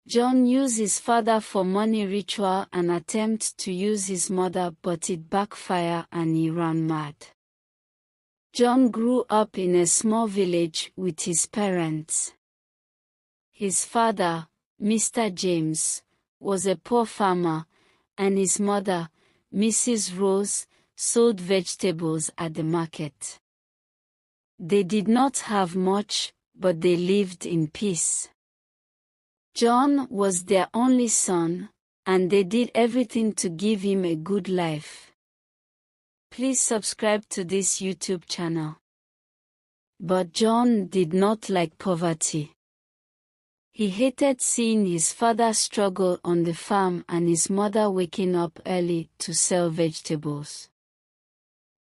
John used his father for money ritual and attempted to use his mother, but it backfired and he ran mad. John grew up in a small village with his parents. His father, Mr. James, was a poor farmer, and his mother, Mrs. Rose, sold vegetables at the market. They did not have much, but they lived in peace. John was their only son, and they did everything to give him a good life. Please subscribe to this YouTube channel. But John did not like poverty. He hated seeing his father struggle on the farm and his mother waking up early to sell vegetables.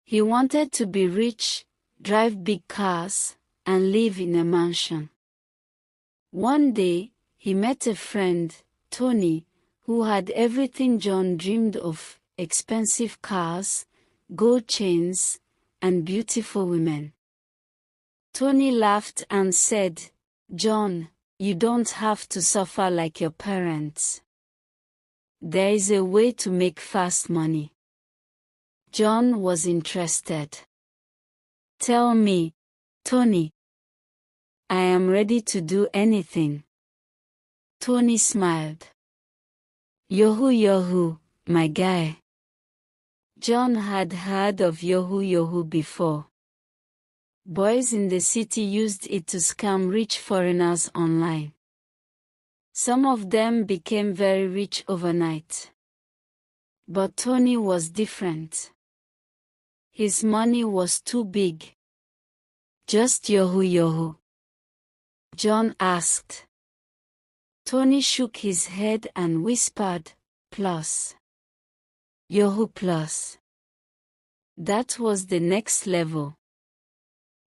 He wanted to be rich, drive big cars, and live in a mansion. One day, he met a friend, Tony, who had everything John dreamed of: expensive cars, gold chains, and beautiful women. Tony laughed and said, "John, you don't have to suffer like your parents. There is a way to make fast money." John was interested. "Tell me, Tony. I am ready to do anything." Tony smiled. Yahoo, my guy." John had heard of Yahoo before. Boys in the city used it to scam rich foreigners online. Some of them became very rich overnight. But Tony was different. His money was too big. "Just Yahoo?" John asked. Tony shook his head and whispered, "Plus. Yahoo Plus." That was the next level.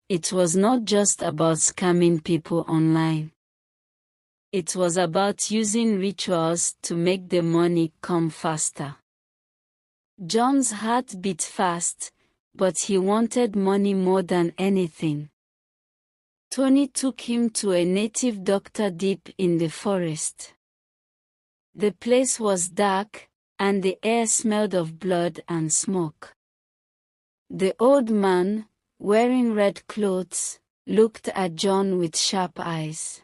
It was not just about scamming people online. It was about using rituals to make the money come faster. John's heart beat fast, but he wanted money more than anything. Tony took him to a native doctor deep in the forest. The place was dark, and the air smelled of blood and smoke. The old man, wearing red clothes, looked at John with sharp eyes.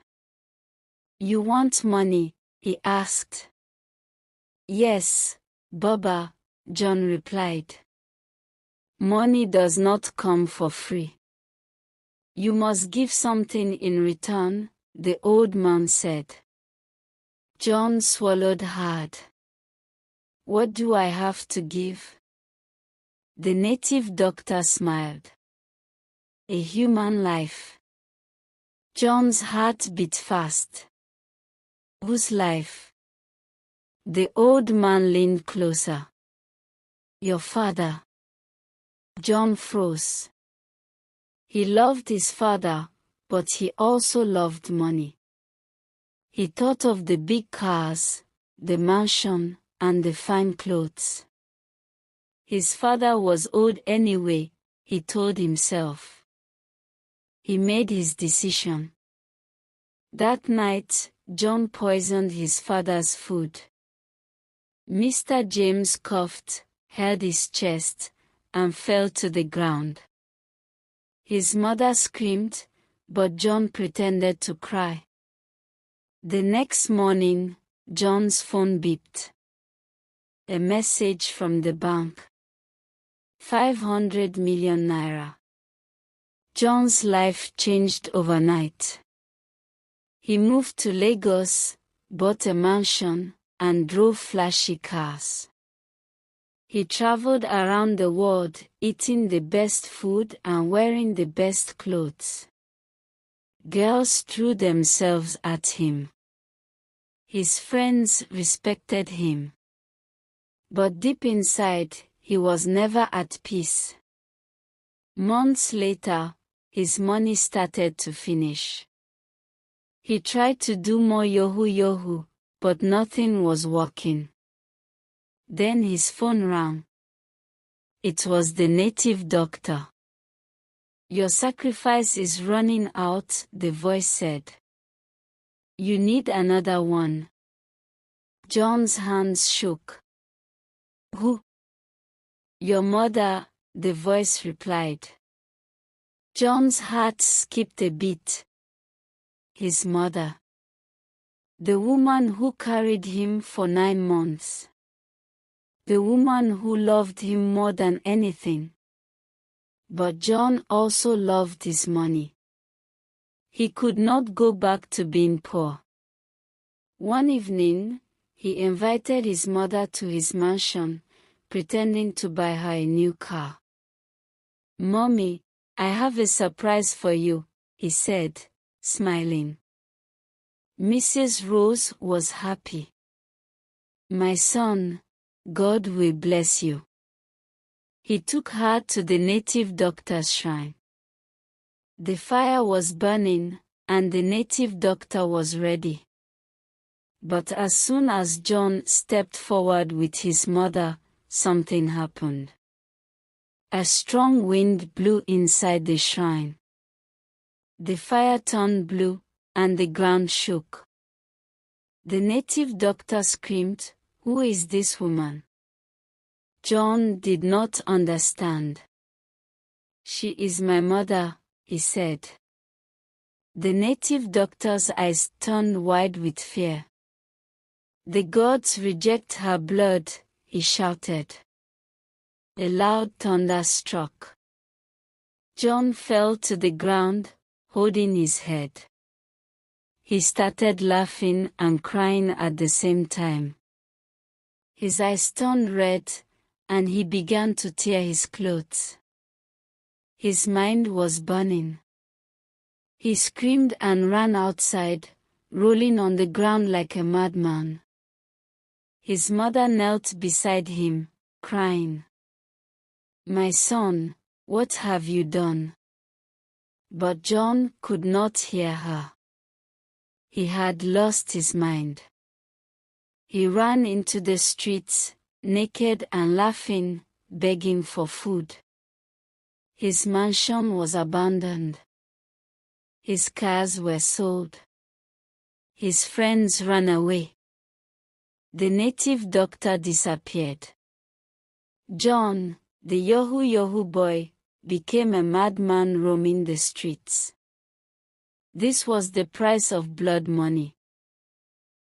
"You want money?" he asked. "Yes, Baba," John replied. "Money does not come for free. You must give something in return," the old man said. John swallowed hard. "What do I have to give?" The native doctor smiled. "A human life." John's heart beat fast. "Whose life?" The old man leaned closer. "Your father." John froze. He loved his father, but he also loved money. He thought of the big cars, the mansion, and the fine clothes. His father was old anyway, he told himself. He made his decision. That night, John poisoned his father's food. Mr. James coughed, held his chest, and fell to the ground. His mother screamed, but John pretended to cry. The next morning, John's phone beeped. A message from the bank. 500 million naira. John's life changed overnight. He moved to Lagos, bought a mansion, and drove flashy cars. He traveled around the world, eating the best food and wearing the best clothes. Girls threw themselves at him. His friends respected him. But deep inside, he was never at peace. Months later, his money started to finish. He tried to do more Yahoo, but nothing was working. Then his phone rang. It was the native doctor. "Your sacrifice is running out," the voice said. "You need another one," John's hands shook. Who? Your mother, the voice replied. John's heart skipped a beat. His mother. The woman who carried him for 9 months. The woman who loved him more than anything. But John also loved his money. He could not go back to being poor. One evening, he invited his mother to his mansion, pretending to buy her a new car. "Mommy, I have a surprise for you," he said, smiling. Mrs. Rose was happy. "My son, God will bless you." He took her to the native doctor's shrine. The fire was burning, and the native doctor was ready. But as soon as John stepped forward with his mother, something happened. A strong wind blew inside the shrine. The fire turned blue, and the ground shook. The native doctor screamed, "Who is this woman?" John did not understand. "She is my mother," he said. The native doctor's eyes turned wide with fear. "The gods reject her blood," he shouted. A loud thunder struck. John fell to the ground, holding his head. He started laughing and crying at the same time. His eyes turned red, and he began to tear his clothes. His mind was burning. He screamed and ran outside, rolling on the ground like a madman. His mother knelt beside him, crying. "My son, what have you done?" But John could not hear her. He had lost his mind. He ran into the streets, naked and laughing, begging for food. His mansion was abandoned. His cars were sold. His friends ran away. The native doctor disappeared. John, the Yahoo boy, became a madman roaming the streets. This was the price of blood money.